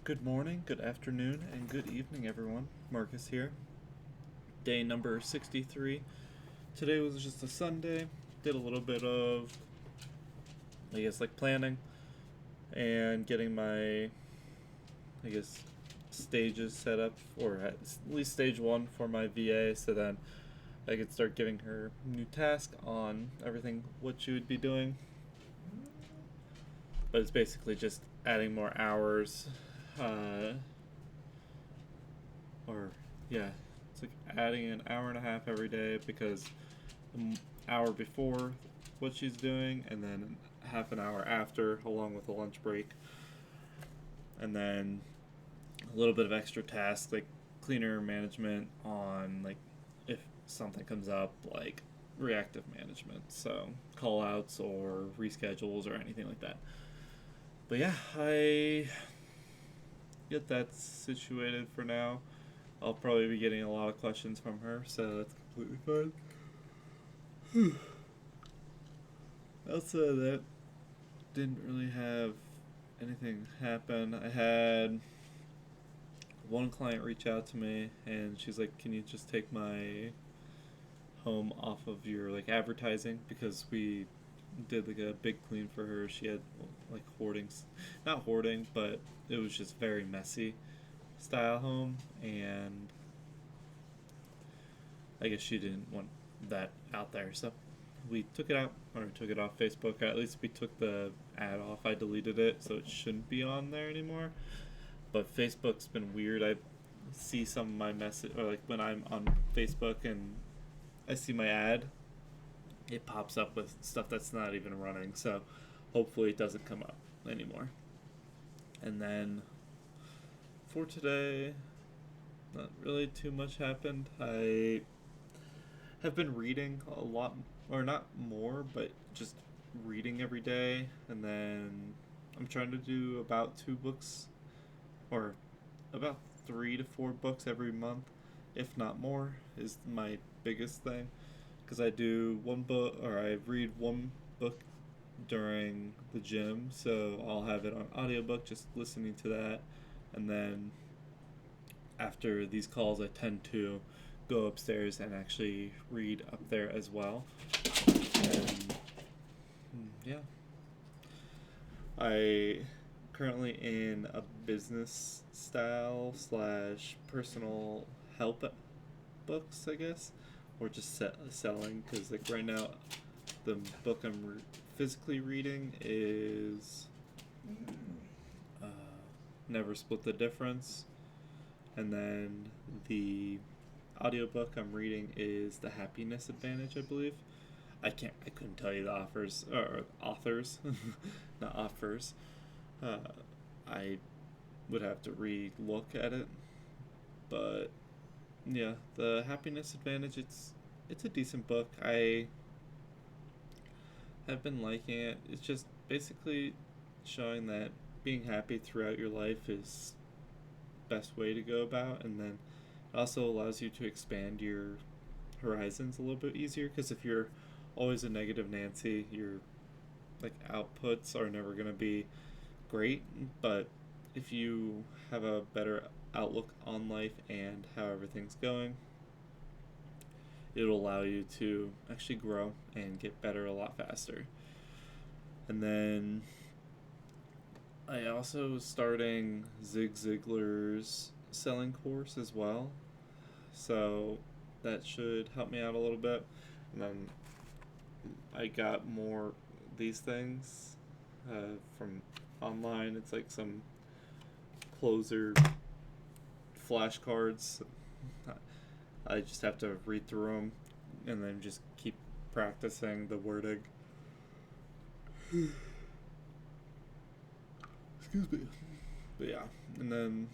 Good morning, good afternoon, and good evening, everyone. Marcus here. Day number 63. Today was just a Sunday. Did a little bit of, planning and getting my, stages set up, or at least stage one for my VA, so then I could start giving her new task on everything, what she would be doing. But it's basically just adding more hours, uh, or yeah, it's like adding an hour and a half every day because an hour before what she's doing, and then half an hour after, along with a lunch break, and then a little bit of extra tasks like cleaner management on like if something comes up like reactive management, so call outs or reschedules or anything like that. But yeah, I get that situated for now. I'll probably be getting a lot of questions from her, so that's completely fine. Outside of that, didn't really have anything happen. I had one client reach out to me, and she's like, "Can you just take my home off of your advertising?" Because we did like a big clean for her. She had like hoarding, not hoarding, but it was just very messy style home, and I guess she didn't want that out there, so we took it out, or took it off Facebook. At least we took the ad off. I deleted it, so it shouldn't be on there anymore. But Facebook's been weird. I see some of my message, or like when I'm on Facebook and I see my ad, it pops up with stuff that's not even running. So hopefully it doesn't come up anymore. And then for today, not really too much happened. I have been reading a lot, or not more, but just reading every day. And then I'm trying to do about 2 books, or about 3 to 4 books every month, if not more, is my biggest thing. Because I do one book, or I read one book during the gym, so I'll have it on audiobook, just listening to that. And then after these calls, I tend to go upstairs and actually read up there as well. And yeah, I currently in a business style slash personal help books, I guess, or just selling. Because like right now, the book I'm physically reading is uh, Never Split the Difference, and then the audiobook I'm reading is The Happiness Advantage, I believe. I couldn't tell you the offers or authors, not offers. I would have to re-look at it, but yeah, The Happiness Advantage. It's a decent book. I have been liking it. It's just basically showing that being happy throughout your life is best way to go about, and then it also allows you to expand your horizons a little bit easier. Because if you're always a negative Nancy, your outputs are never going to be great. But if you have a better outlook on life and how everything's going, it'll allow you to actually grow and get better a lot faster. And then I also was starting Zig Ziglar's selling course as well, so that should help me out a little bit. And then I got more these things from online. It's like some closer flashcards. I just have to read through them and then just keep practicing the wording. Excuse me. But yeah, and then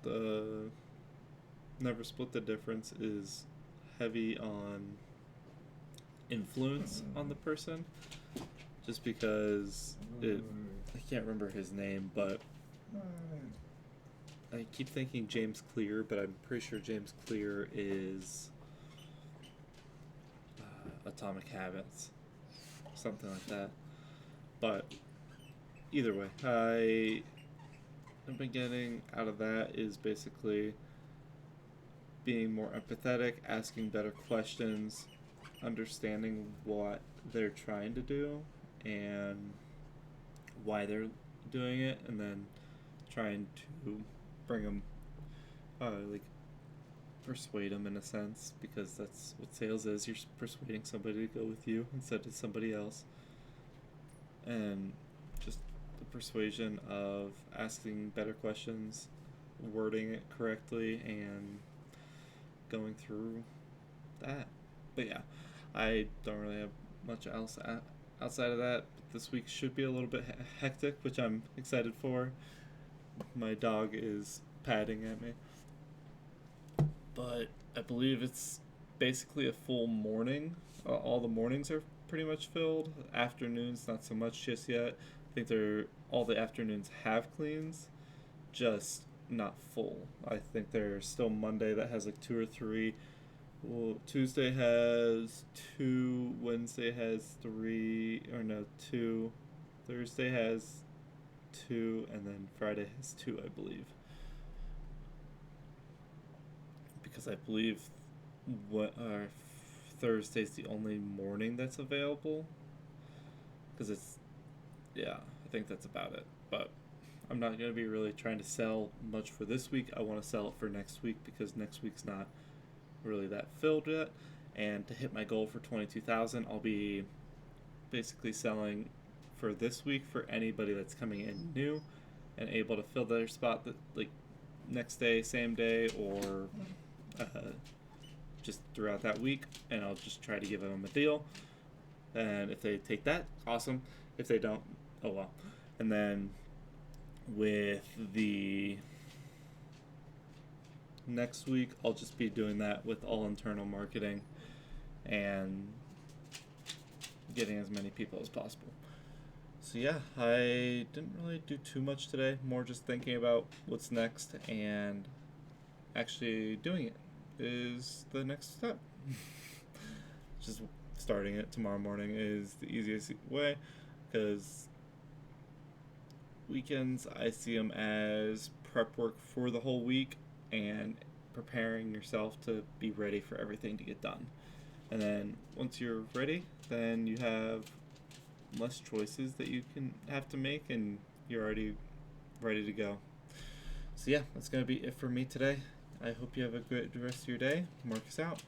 the Never Split the Difference is heavy on influence on the person, just because I can't remember his name, but I keep thinking James Clear, but I'm pretty sure James Clear is Atomic Habits, something like that. But either way, I I've been getting out of that is basically being more empathetic, asking better questions, understanding what they're trying to do and why they're doing it, and then trying to bring them, like, persuade them in a sense, because that's what sales is. You're persuading somebody to go with you instead of somebody else. And just the persuasion of asking better questions, wording it correctly, and going through that. But yeah, I don't really have much else outside of that. But this week should be a little bit hectic, which I'm excited for. My dog is patting at me. But I believe it's basically a full morning. All the mornings are pretty much filled. Afternoons, not so much just yet. I think all the afternoons have cleans, just not full. I think there's still Monday that has like 2 or 3. Well, Tuesday has 2. Wednesday has 3, or no, 2. Thursday has 2, and then Friday has 2, I believe. Because I believe Thursday's the only morning that's available. Because I think that's about it. But I'm not going to be really trying to sell much for this week. I want to sell it for next week because next week's not really that filled yet. And to hit my goal for 22,000, I'll be basically selling for this week for anybody that's coming in new and able to fill their spot like next day, same day, or just throughout that week. And I'll just try to give them a deal. And if they take that, awesome. If they don't, oh well. And then with the next week, I'll just be doing that with all internal marketing and getting as many people as possible. So yeah, I didn't really do too much today, more just thinking about what's next, and actually doing it is the next step. Just starting it tomorrow morning is the easiest way, because weekends I see them as prep work for the whole week and preparing yourself to be ready for everything to get done. And then once you're ready, then you have less choices that you can have to make, and you're already ready to go. So yeah, that's going to be it for me today. I hope you have a good rest of your day. Marcus out.